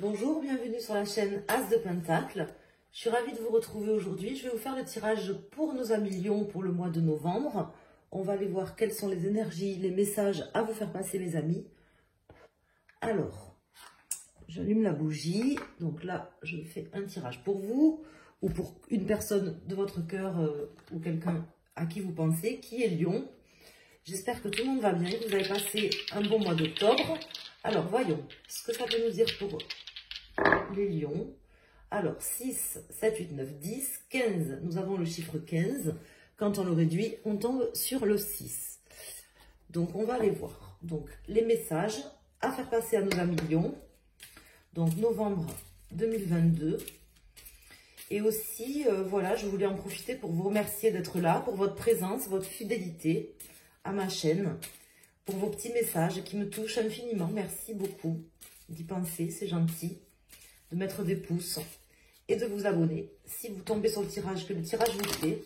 Bonjour, bienvenue sur la chaîne As de Pentacle. Je suis ravie de vous retrouver aujourd'hui. Je vais vous faire le tirage pour nos amis Lion pour le mois de novembre. On va aller voir quelles sont les énergies, les messages à vous faire passer, mes amis. Alors, j'allume la bougie. Donc là, je fais un tirage pour vous ou pour une personne de votre cœur ou quelqu'un à qui vous pensez, qui est Lion. J'espère que tout le monde va bien, que vous avez passé un bon mois d'octobre. Alors, voyons ce que ça peut nous dire pour les lions. Alors, 6, 7, 8, 9, 10, 15. Nous avons le chiffre 15. Quand on le réduit, on tombe sur le 6. Donc, on va aller voir. Donc, les messages à faire passer à nos amis lions. Donc, novembre 2022. Et aussi, voilà, je voulais en profiter pour vous remercier d'être là, pour votre présence, votre fidélité à ma chaîne, pour vos petits messages qui me touchent infiniment. Merci beaucoup d'y penser, c'est gentil, de mettre des pouces et de vous abonner. Si vous tombez sur le tirage, que le tirage vous plaît,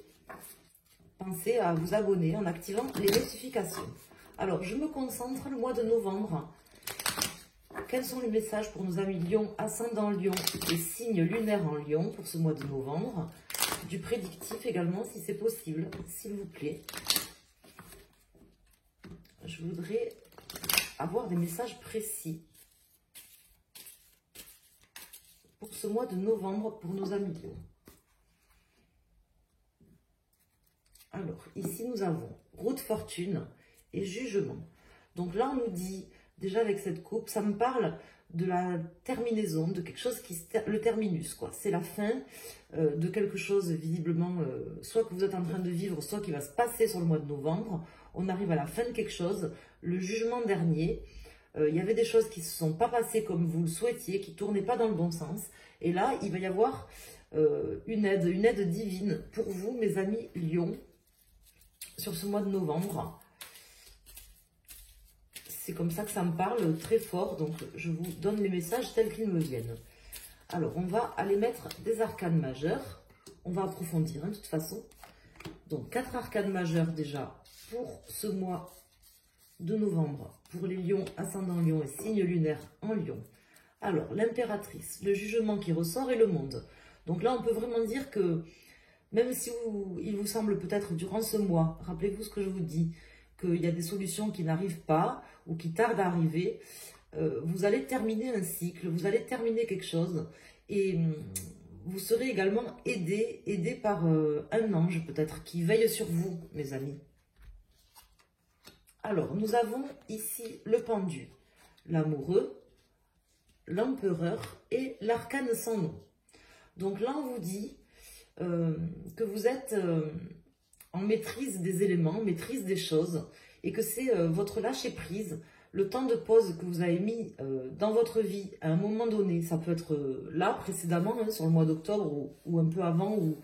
pensez à vous abonner en activant les notifications. Alors, je me concentre le mois de novembre. Quels sont les messages pour nos amis Lion, ascendant Lion et signe lunaire en Lion pour ce mois de novembre? Du prédictif également, si c'est possible, s'il vous plaît. Je voudrais avoir des messages précis pour ce mois de novembre pour nos amis Lion. Alors, ici, nous avons roue de fortune et jugement. Donc là, on nous dit, déjà avec cette coupe, ça me parle de la terminaison, de quelque chose qui le terminus, quoi. C'est la fin de quelque chose, visiblement, soit que vous êtes en train de vivre, soit qui va se passer sur le mois de novembre. On arrive à la fin de quelque chose, le jugement dernier. Il y avait des choses qui ne se sont pas passées comme vous le souhaitiez, qui ne tournaient pas dans le bon sens. Et là, il va y avoir une aide divine pour vous, mes amis Lion, sur ce mois de novembre. C'est comme ça que ça me parle très fort, donc je vous donne les messages tels qu'ils me viennent. Alors, on va aller mettre des arcanes majeures. On va approfondir, hein, de toute façon. Donc, 4 arcanes majeures déjà pour ce mois de novembre, pour les lions, ascendant lion et signe lunaire en lion. Alors, l'impératrice, le jugement qui ressort et le monde. Donc là, on peut vraiment dire que, même si il vous semble peut-être durant ce mois, rappelez-vous ce que je vous dis, qu'il y a des solutions qui n'arrivent pas ou qui tardent à arriver, vous allez terminer un cycle, vous allez terminer quelque chose et vous serez également aidé par un ange peut-être qui veille sur vous, mes amis. Alors, nous avons ici le pendu, l'amoureux, l'empereur et l'arcane sans nom. Donc là, on vous dit que vous êtes en maîtrise des éléments, maîtrise des choses, et que c'est votre lâcher-prise, le temps de pause que vous avez mis dans votre vie à un moment donné. Ça peut être là, précédemment, hein, sur le mois d'octobre, ou un peu avant, ou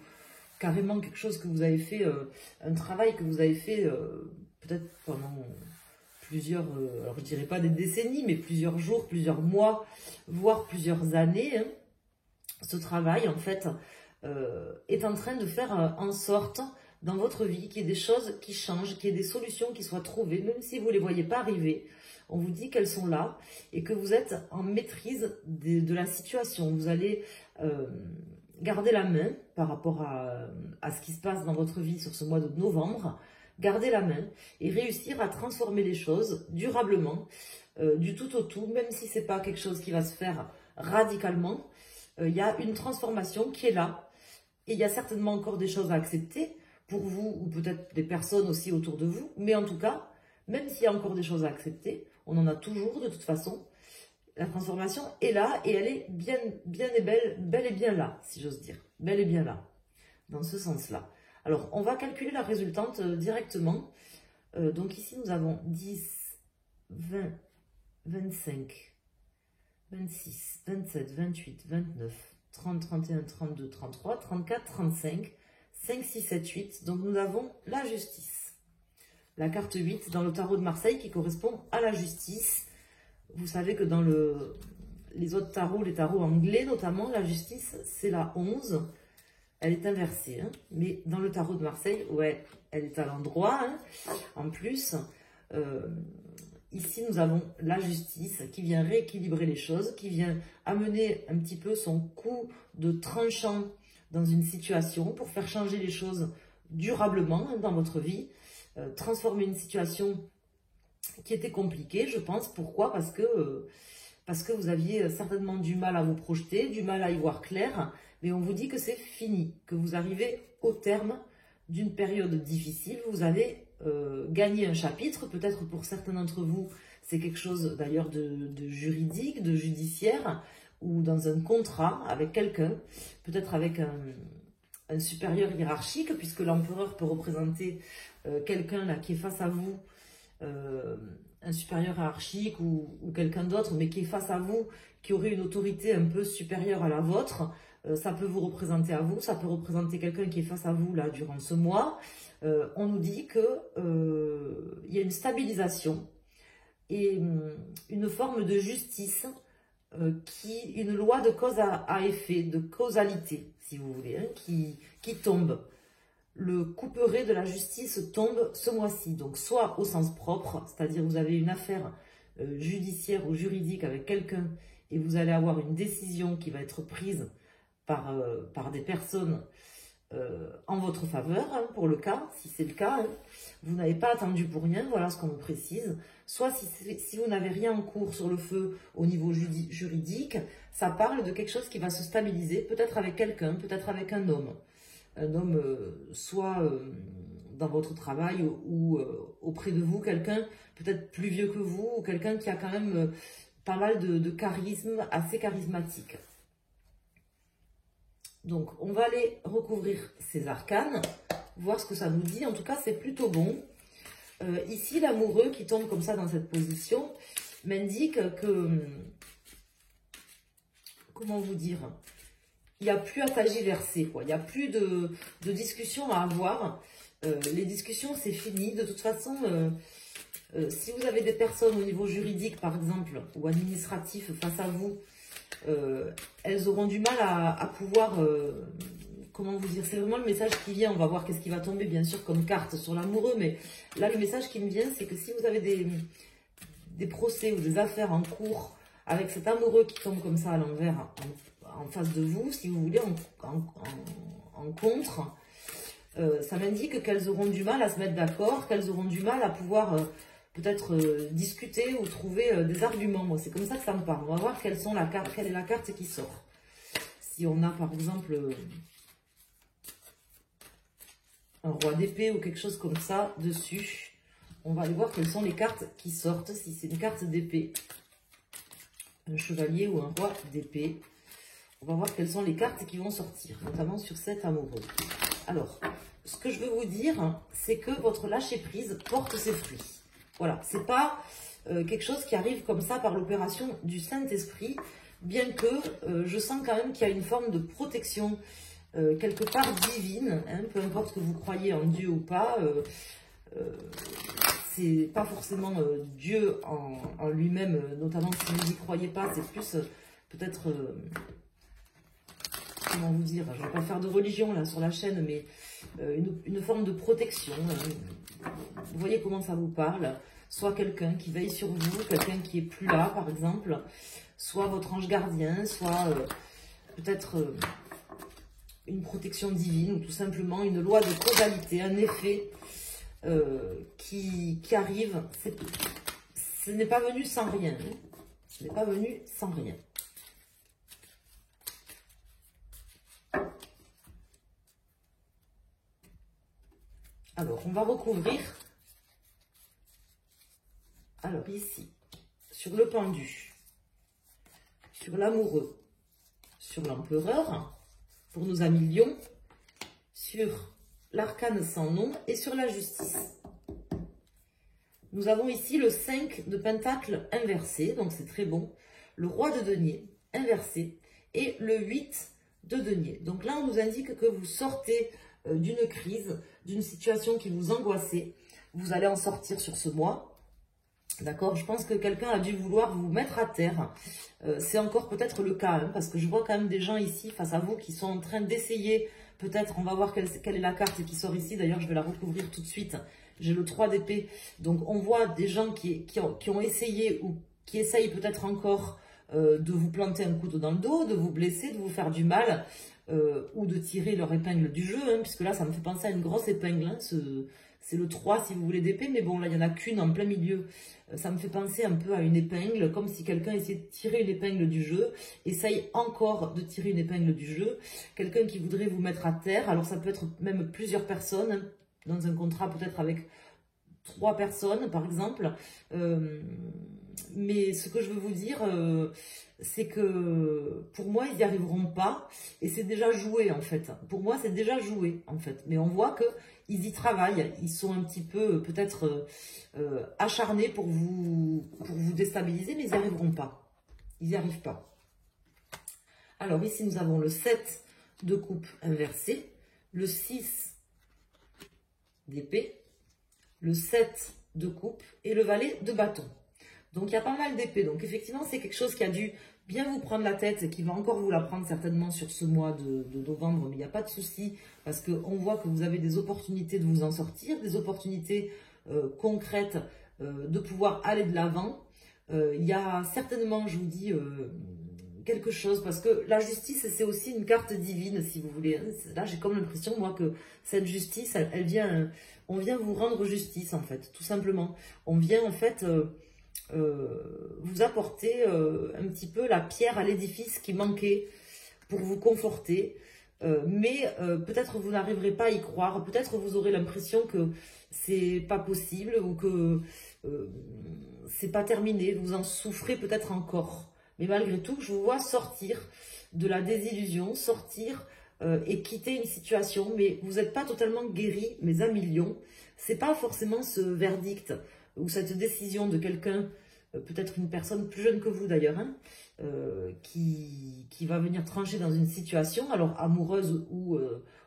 carrément quelque chose que vous avez fait, un travail que vous avez fait peut-être pendant plusieurs, alors je dirais pas des décennies, mais plusieurs jours, plusieurs mois, voire plusieurs années. Hein. Ce travail, en fait, est en train de faire en sorte dans votre vie qu'il y ait des choses qui changent, qu'il y ait des solutions qui soient trouvées, même si vous ne les voyez pas arriver. On vous dit qu'elles sont là et que vous êtes en maîtrise de la situation. Vous allez garder la main par rapport à ce qui se passe dans votre vie sur ce mois de novembre. Garder la main et réussir à transformer les choses durablement, du tout au tout, même si ce n'est pas quelque chose qui va se faire radicalement. Il y a une transformation qui est là et il y a certainement encore des choses à accepter pour vous ou peut-être des personnes aussi autour de vous. Mais en tout cas, même s'il y a encore des choses à accepter, on en a toujours de toute façon. La transformation est là et elle est bel et bien là, si j'ose dire. Bel et bien là, dans ce sens-là. Alors, on va calculer la résultante directement. Donc ici, nous avons 10, 20, 25, 26, 27, 28, 29, 30, 31, 32, 33, 34, 35, 5, 6, 7, 8. Donc, nous avons la justice. La carte 8 dans le tarot de Marseille qui correspond à la justice. Vous savez que dans les autres tarots, les tarots anglais notamment, la justice, c'est la 11. Elle est inversée, hein. Mais dans le tarot de Marseille, ouais, elle est à l'endroit. Hein. En plus, ici, nous avons la justice qui vient rééquilibrer les choses, qui vient amener un petit peu son coup de tranchant dans une situation pour faire changer les choses durablement dans votre vie, transformer une situation qui était compliquée, je pense. Pourquoi? Parce que vous aviez certainement du mal à vous projeter, du mal à y voir clair, mais on vous dit que c'est fini, que vous arrivez au terme d'une période difficile. Vous avez gagné un chapitre, peut-être pour certains d'entre vous, c'est quelque chose d'ailleurs de juridique, de judiciaire, ou dans un contrat avec quelqu'un, peut-être avec un supérieur hiérarchique, puisque l'empereur peut représenter quelqu'un là qui est face à vous, un supérieur hiérarchique ou quelqu'un d'autre, mais qui est face à vous, qui aurait une autorité un peu supérieure à la vôtre. Ça peut vous représenter à vous, ça peut représenter quelqu'un qui est face à vous là durant ce mois. On nous dit que y a une stabilisation et une forme de justice, une loi de cause à effet, de causalité, si vous voulez, hein, qui tombe. Le couperet de la justice tombe ce mois-ci, donc soit au sens propre, c'est-à-dire vous avez une affaire judiciaire ou juridique avec quelqu'un et vous allez avoir une décision qui va être prise par des personnes en votre faveur, hein, pour le cas, si c'est le cas, hein. Vous n'avez pas attendu pour rien, voilà ce qu'on me précise. Soit si vous n'avez rien en cours sur le feu au niveau juridique, ça parle de quelque chose qui va se stabiliser, peut-être avec quelqu'un, peut-être avec un homme. Un homme, soit dans votre travail ou auprès de vous, quelqu'un peut-être plus vieux que vous, ou quelqu'un qui a quand même pas mal de charisme, assez charismatique. Donc, on va aller recouvrir ces arcanes, voir ce que ça nous dit. En tout cas, c'est plutôt bon. Ici, l'amoureux qui tombe comme ça dans cette position m'indique que, comment vous dire, il n'y a plus à tergiverser, quoi. Il n'y a plus de discussion à avoir. Les discussions, c'est fini. De toute façon, si vous avez des personnes au niveau juridique, par exemple, ou administratif face à vous, elles auront du mal à pouvoir, comment vous dire, c'est vraiment le message qui vient. On va voir qu'est-ce qui va tomber, bien sûr, comme carte sur l'amoureux, mais là, le message qui me vient, c'est que si vous avez des procès ou des affaires en cours avec cet amoureux qui tombe comme ça à l'envers, en face de vous, si vous voulez, en contre, ça m'indique qu'elles auront du mal à se mettre d'accord, qu'elles auront du mal à pouvoir peut-être discuter ou trouver des arguments. Moi, c'est comme ça que ça me parle. On va voir quelle est la carte qui sort. Si on a par exemple un roi d'épée ou quelque chose comme ça dessus, on va aller voir quelles sont les cartes qui sortent. Si c'est une carte d'épée, un chevalier ou un roi d'épée, on va voir quelles sont les cartes qui vont sortir, notamment sur cet amoureux. Alors, ce que je veux vous dire, c'est que votre lâcher-prise porte ses fruits. Voilà, c'est pas quelque chose qui arrive comme ça par l'opération du Saint-Esprit, bien que je sens quand même qu'il y a une forme de protection quelque part divine, hein, peu importe que vous croyez en Dieu ou pas, c'est pas forcément Dieu en lui-même, notamment si vous n'y croyez pas, c'est plus peut-être... comment vous dire, je ne vais pas faire de religion là sur la chaîne, mais une forme de protection. Vous voyez comment ça vous parle? Soit quelqu'un qui veille sur vous, quelqu'un qui est plus là, par exemple, soit votre ange gardien, soit peut-être une protection divine, ou tout simplement une loi de causalité, un effet qui arrive. Ce n'est pas venu sans rien. Hein. Ce n'est pas venu sans rien. Alors, on va recouvrir. Alors, ici, sur le pendu, sur l'amoureux, sur l'empereur, pour nos amis lions, sur l'arcane sans nom et sur la justice. Nous avons ici le 5 de pentacle inversé, donc c'est très bon. Le roi de denier inversé et le 8 de denier. Donc là, on nous indique que vous sortez d'une crise, d'une situation qui vous angoissait. Vous allez en sortir sur ce mois. D'accord, je pense que quelqu'un a dû vouloir vous mettre à terre. C'est encore peut-être le cas, hein, parce que je vois quand même des gens ici face à vous qui sont en train d'essayer, peut-être, on va voir quelle est la carte qui sort ici. D'ailleurs, je vais la recouvrir tout de suite, j'ai le 3 d'épée. Donc on voit des gens qui ont essayé ou qui essayent peut-être encore de vous planter un couteau dans le dos, de vous blesser, de vous faire du mal, ou de tirer leur épingle du jeu, hein, puisque là ça me fait penser à une grosse épingle, hein, c'est le 3 si vous voulez d'épée, mais bon là il n'y en a qu'une en plein milieu, ça me fait penser un peu à une épingle, comme si quelqu'un essayait de tirer une épingle du jeu, essaye encore de tirer une épingle du jeu, quelqu'un qui voudrait vous mettre à terre, alors ça peut être même plusieurs personnes, hein, dans un contrat peut-être avec 3 personnes par exemple, mais ce que je veux vous dire, c'est que pour moi, ils n'y arriveront pas. Et c'est déjà joué, en fait. Pour moi, c'est déjà joué, en fait. Mais on voit qu'ils y travaillent. Ils sont un petit peu, peut-être, acharnés pour vous déstabiliser, mais ils n'y arriveront pas. Ils n'y arrivent pas. Alors, ici, nous avons le 7 de coupe inversé, le 6 d'épée, le 7 de coupe et le valet de bâton. Donc, il y a pas mal d'épées. Donc, effectivement, c'est quelque chose qui a dû bien vous prendre la tête et qui va encore vous la prendre certainement sur ce mois de novembre. Mais il n'y a pas de souci parce qu'on voit que vous avez des opportunités de vous en sortir, des opportunités concrètes de pouvoir aller de l'avant. Il y a certainement, je vous dis, quelque chose parce que la justice, c'est aussi une carte divine, si vous voulez. Là, j'ai comme l'impression, moi, que cette justice, elle vient... on vient vous rendre justice, en fait, tout simplement. On vient, en fait... vous apporter un petit peu la pierre à l'édifice qui manquait pour vous conforter, mais peut-être vous n'arriverez pas à y croire, peut-être vous aurez l'impression que c'est pas possible ou que c'est pas terminé, vous en souffrez peut-être encore, mais malgré tout je vous vois sortir de la désillusion, sortir et quitter une situation, mais vous n'êtes pas totalement guéri, mes amis lions, c'est pas forcément ce verdict ou cette décision de quelqu'un, peut-être une personne plus jeune que vous d'ailleurs, hein, qui va venir trancher dans une situation, alors amoureuse ou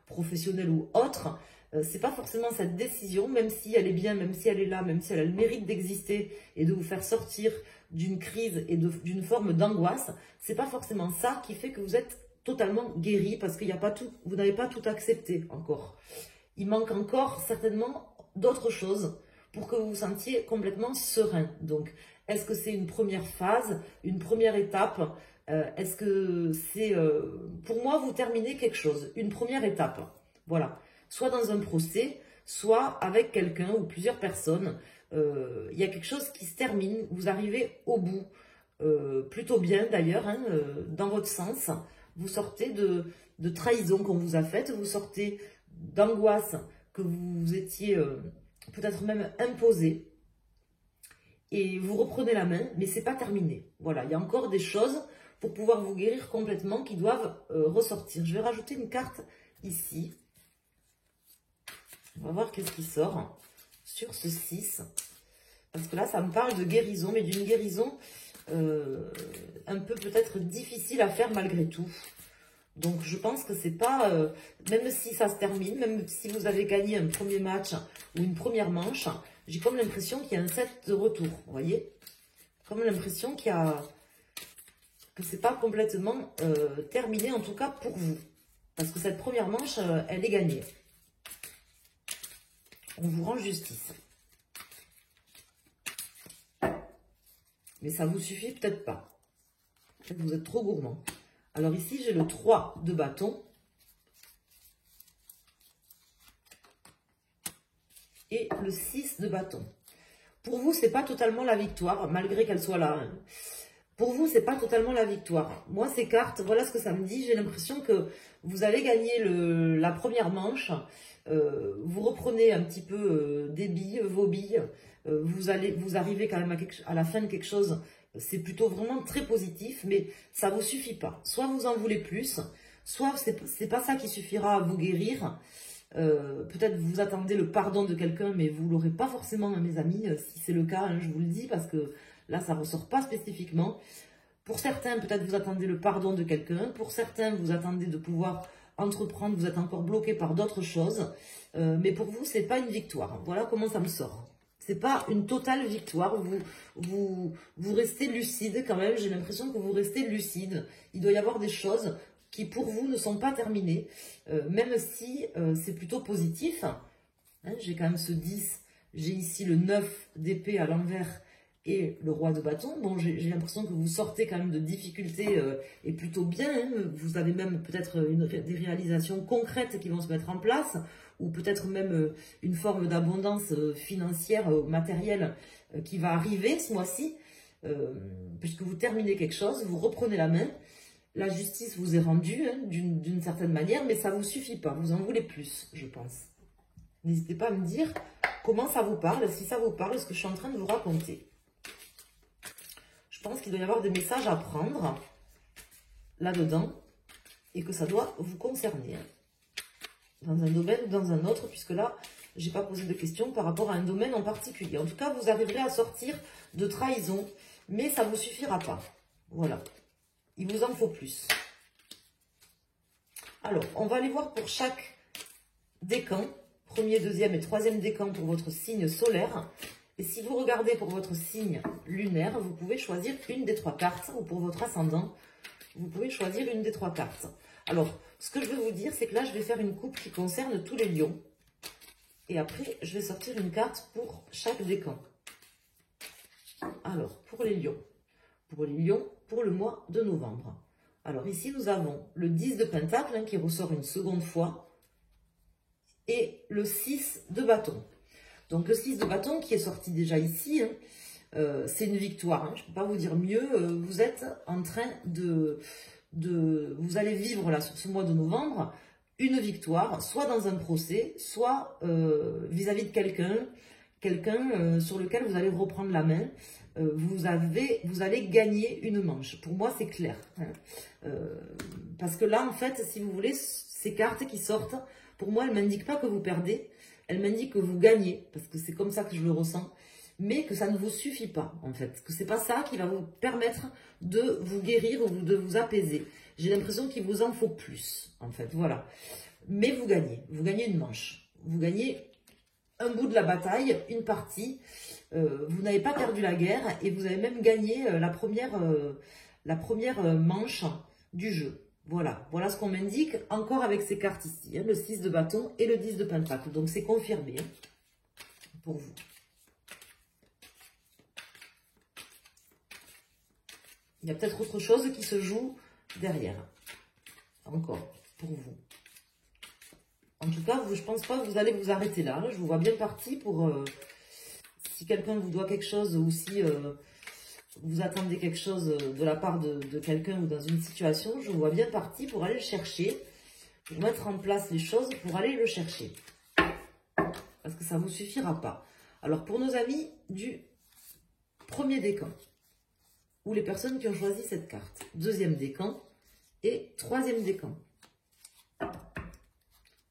professionnelle ou autre, c'est pas forcément cette décision, même si elle est bien, même si elle est là, même si elle a le mérite d'exister et de vous faire sortir d'une crise et d'une forme d'angoisse, c'est pas forcément ça qui fait que vous êtes totalement guéri, parce qu'il n'y a pas tout, vous n'avez pas tout accepté encore. Il manque encore certainement d'autres choses pour que vous vous sentiez complètement serein. Donc, est-ce que c'est une première phase, une première étape? Est-ce que c'est, pour moi, vous terminez quelque chose, une première étape? Voilà. Soit dans un procès, soit avec quelqu'un ou plusieurs personnes. Il y a quelque chose qui se termine, vous arrivez au bout. Plutôt bien d'ailleurs, hein, dans votre sens. Vous sortez de trahison qu'on vous a faite, vous sortez d'angoisse que vous étiez... peut-être même imposé, et vous reprenez la main, mais c'est pas terminé. Voilà, il y a encore des choses pour pouvoir vous guérir complètement qui doivent ressortir. Je vais rajouter une carte ici. On va voir qu'est-ce qui sort sur ce 6. Parce que là, ça me parle de guérison, mais d'une guérison un peu peut-être difficile à faire malgré tout. Donc, je pense que c'est pas, même si ça se termine, même si vous avez gagné un premier match ou une première manche, j'ai comme l'impression qu'il y a un set de retour, vous voyez? Comme l'impression qu'il y a, que c'est pas complètement terminé, en tout cas pour vous. Parce que cette première manche, elle est gagnée. On vous rend justice. Mais ça vous suffit peut-être pas. Peut-être que vous êtes trop gourmand. Alors ici, j'ai le 3 de bâton et le 6 de bâton. Pour vous, c'est pas totalement la victoire, malgré qu'elle soit là. Hein. Pour vous, c'est pas totalement la victoire. Moi, ces cartes, voilà ce que ça me dit. J'ai l'impression que vous avez gagné la première manche. Vous reprenez un petit peu des billes, vos billes. Vous arrivez quand même à la fin de quelque chose. C'est plutôt vraiment très positif, mais ça ne vous suffit pas. Soit vous en voulez plus, soit c'est pas ça qui suffira à vous guérir. Peut-être vous attendez le pardon de quelqu'un, mais vous ne l'aurez pas forcément, mes amis. Si c'est le cas, hein, je vous le dis, parce que là, ça ne ressort pas spécifiquement. Pour certains, peut-être vous attendez le pardon de quelqu'un. Pour certains, vous attendez de pouvoir entreprendre. Vous êtes encore bloqué par d'autres choses. Mais pour vous, ce n'est pas une victoire. Voilà comment ça me sort. C'est pas une totale victoire, vous restez lucide quand même, j'ai l'impression que vous restez lucide. Il doit y avoir des choses qui pour vous ne sont pas terminées, même si c'est plutôt positif. Hein, j'ai quand même ce 10 j'ai ici le 9 d'épée à l'envers et le roi de bâton. Bon, j'ai l'impression que vous sortez quand même de difficultés et plutôt bien. Hein. Vous avez même peut-être des réalisations concrètes qui vont se mettre en place, ou peut-être même une forme d'abondance financière, matérielle qui va arriver ce mois-ci, puisque vous terminez quelque chose, vous reprenez la main. La justice vous est rendue hein, d'une certaine manière, mais ça ne vous suffit pas. Vous en voulez plus, je pense. N'hésitez pas à me dire comment ça vous parle, si ça vous parle, ce que je suis en train de vous raconter. Je pense qu'il doit y avoir des messages à prendre là-dedans et que ça doit vous concerner. Dans un domaine ou dans un autre, puisque là, je n'ai pas posé de questions par rapport à un domaine en particulier. En tout cas, vous arriverez à sortir de trahison, mais ça ne vous suffira pas. Voilà. Il vous en faut plus. Alors, on va aller voir pour chaque décan, premier, deuxième et troisième décan pour votre signe solaire. Et si vous regardez pour votre signe lunaire, vous pouvez choisir une des 3 cartes, ou pour votre ascendant, vous pouvez choisir une des 3 cartes. Alors, ce que je veux vous dire, c'est que là, je vais faire une coupe qui concerne tous les lions. Et après, je vais sortir une carte pour chaque décan. Alors, pour les lions. Pour les lions, pour le mois de novembre. Alors ici, nous avons le 10 de pentacle hein, qui ressort une seconde fois. Et le 6 de bâton. Donc le 6 de bâton qui est sorti déjà ici, hein, c'est une victoire. Hein, je ne peux pas vous dire mieux. Vous êtes en train vous allez vivre là sur ce mois de novembre une victoire, soit dans un procès, soit vis-à-vis de quelqu'un sur lequel vous allez reprendre la main. Vous allez gagner une manche. Pour moi, c'est clair. Hein. Parce que là, en fait, si vous voulez, ces cartes qui sortent, pour moi, elles ne m'indiquent pas que vous perdez. Elles m'indiquent que vous gagnez, parce que c'est comme ça que je le ressens. Mais que ça ne vous suffit pas, en fait. Que ce n'est pas ça qui va vous permettre de vous guérir ou de vous apaiser. J'ai l'impression qu'il vous en faut plus, en fait. Voilà. Mais vous gagnez. Vous gagnez une manche. Vous gagnez un bout de la bataille, une partie. Vous n'avez pas perdu la guerre et vous avez même gagné la première manche du jeu. Voilà, voilà ce qu'on m'indique encore avec ces cartes ici, hein, le 6 de bâton et le 10 de pentacle. Donc c'est confirmé hein, pour vous. Il y a peut-être autre chose qui se joue derrière, encore, pour vous. En tout cas, je ne pense pas que vous allez vous arrêter là. Je vous vois bien parti pour... si quelqu'un vous doit quelque chose ou si vous attendez quelque chose de la part de quelqu'un ou dans une situation, je vous vois bien parti pour aller le chercher, pour mettre en place les choses pour aller le chercher. Parce que ça ne vous suffira pas. Alors, pour nos amis du premier décan, ou les personnes qui ont choisi cette carte, deuxième décan et troisième décan.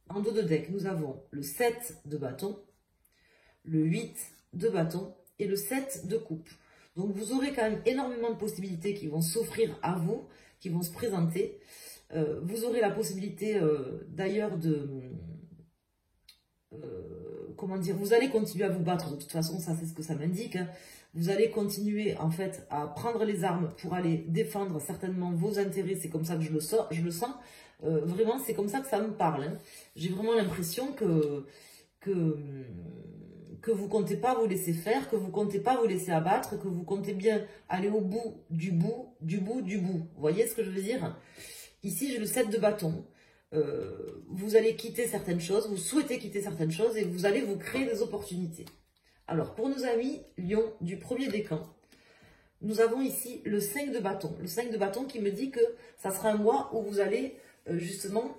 En dos de deck, nous avons le 7 de bâton, le 8 de bâton et le 7 de coupe. Donc, vous aurez quand même énormément de possibilités qui vont s'offrir à vous, qui vont se présenter. Vous aurez la possibilité d'ailleurs de... comment dire, vous allez continuer à vous battre, de toute façon, ça c'est ce que ça m'indique. Hein. Vous allez continuer en fait à prendre les armes pour aller défendre certainement vos intérêts, c'est comme ça que je le sens. Vraiment, c'est comme ça que ça me parle. Hein. J'ai vraiment l'impression que vous comptez pas vous laisser faire, que vous comptez pas vous laisser abattre, que vous comptez bien aller au bout, du bout. Vous voyez ce que je veux dire? Ici, j'ai le 7 de bâton. Vous allez quitter certaines choses, vous souhaitez quitter certaines choses et vous allez vous créer des opportunités. Alors, pour nos amis Lion du premier décan, nous avons ici le 5 de bâton. Le 5 de bâton qui me dit que ça sera un mois où vous allez justement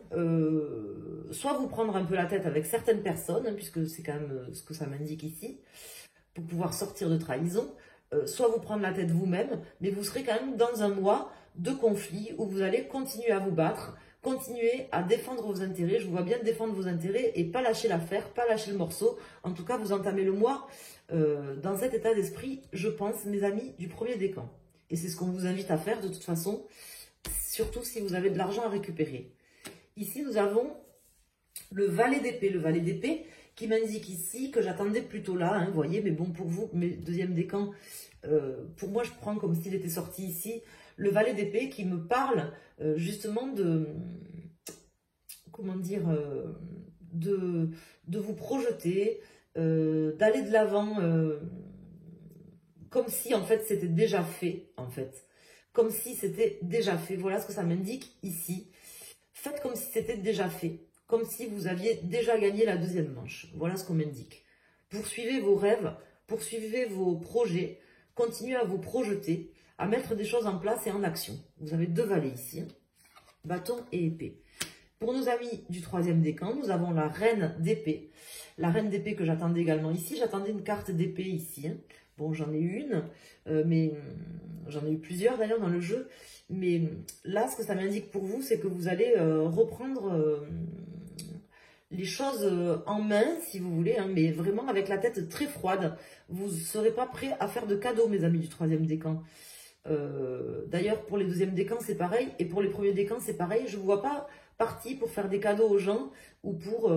soit vous prendre un peu la tête avec certaines personnes, hein, puisque c'est quand même ce que ça m'indique ici, pour pouvoir sortir de trahison, soit vous prendre la tête vous-même, mais vous serez quand même dans un mois de conflit où vous allez continuer à vous battre, continuer à défendre vos intérêts. Je vous vois bien défendre vos intérêts et pas lâcher l'affaire, pas lâcher le morceau. En tout cas, vous entamez le mois dans cet état d'esprit, je pense, mes amis, du premier décan. Et c'est ce qu'on vous invite à faire de toute façon, surtout si vous avez de l'argent à récupérer. Ici, nous avons le valet d'épée. Le valet d'épée qui m'indique ici que j'attendais plutôt là, hein, vous voyez, mais bon, pour vous, mes deuxième décan, pour moi, je prends comme s'il était sorti ici. Le valet d'épée qui me parle justement de, comment dire, de vous projeter, d'aller de l'avant comme si en fait c'était déjà fait, en fait. Comme si c'était déjà fait. Voilà ce que ça m'indique ici. Faites comme si c'était déjà fait. Comme si vous aviez déjà gagné la deuxième manche. Voilà ce qu'on m'indique. Poursuivez vos rêves, poursuivez vos projets, continuez à vous projeter, à mettre des choses en place et en action. Vous avez 2 valets ici, hein. Bâton et épée. Pour nos amis du 3e décan, nous avons la reine d'épée. La reine d'épée que j'attendais également ici. J'attendais une carte d'épée ici, hein. Bon, j'en ai eu une, mais j'en ai eu plusieurs d'ailleurs dans le jeu. Mais là, ce que ça m'indique pour vous, c'est que vous allez reprendre les choses en main, si vous voulez, hein, mais vraiment avec la tête très froide. Vous ne serez pas prêts à faire de cadeaux, mes amis du 3e décan. D'ailleurs, pour les 2e décans, c'est pareil. Et pour les premiers décans, c'est pareil. Je ne vous vois pas parti pour faire des cadeaux aux gens ou pour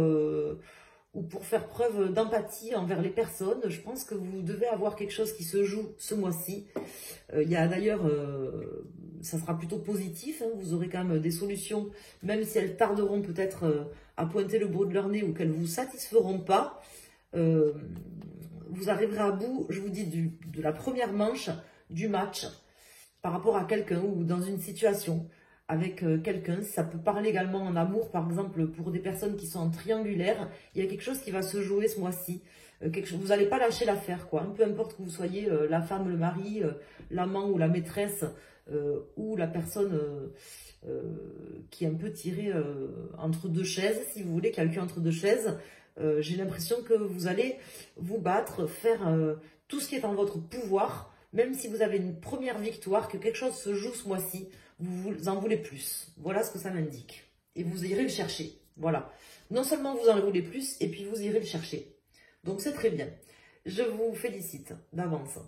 faire preuve d'empathie envers les personnes. Je pense que vous devez avoir quelque chose qui se joue ce mois-ci. Il y a d'ailleurs, ça sera plutôt positif, hein, vous aurez quand même des solutions, même si elles tarderont peut-être à pointer le bout de leur nez ou qu'elles ne vous satisferont pas. Vous arriverez à bout, je vous dis, de la première manche du match par rapport à quelqu'un ou dans une situation avec quelqu'un. Ça peut parler également en amour, par exemple, pour des personnes qui sont en triangulaire. Il y a quelque chose qui va se jouer ce mois-ci. Vous n'allez pas lâcher l'affaire, quoi. Peu importe que vous soyez la femme, le mari, l'amant ou la maîtresse, ou la personne qui est un peu tirée entre 2 chaises, si vous voulez, calculer entre 2 chaises. J'ai l'impression que vous allez vous battre, faire tout ce qui est en votre pouvoir, même si vous avez une première victoire, que quelque chose se joue ce mois-ci, vous en voulez plus. Voilà ce que ça m'indique. Et vous irez le chercher. Voilà. Non seulement vous en voulez plus, et puis vous irez le chercher. Donc c'est très bien. Je vous félicite d'avance.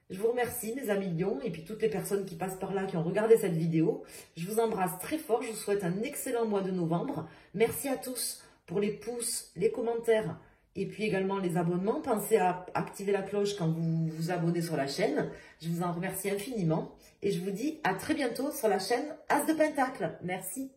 Je vous remercie mes amis lions et puis toutes les personnes qui passent par là, qui ont regardé cette vidéo. Je vous embrasse très fort. Je vous souhaite un excellent mois de novembre. Merci à tous pour les pouces, les commentaires et puis également les abonnements. Pensez à activer la cloche quand vous vous abonnez sur la chaîne. Je vous en remercie infiniment. Et je vous dis à très bientôt sur la chaîne As de Pentacle. Merci.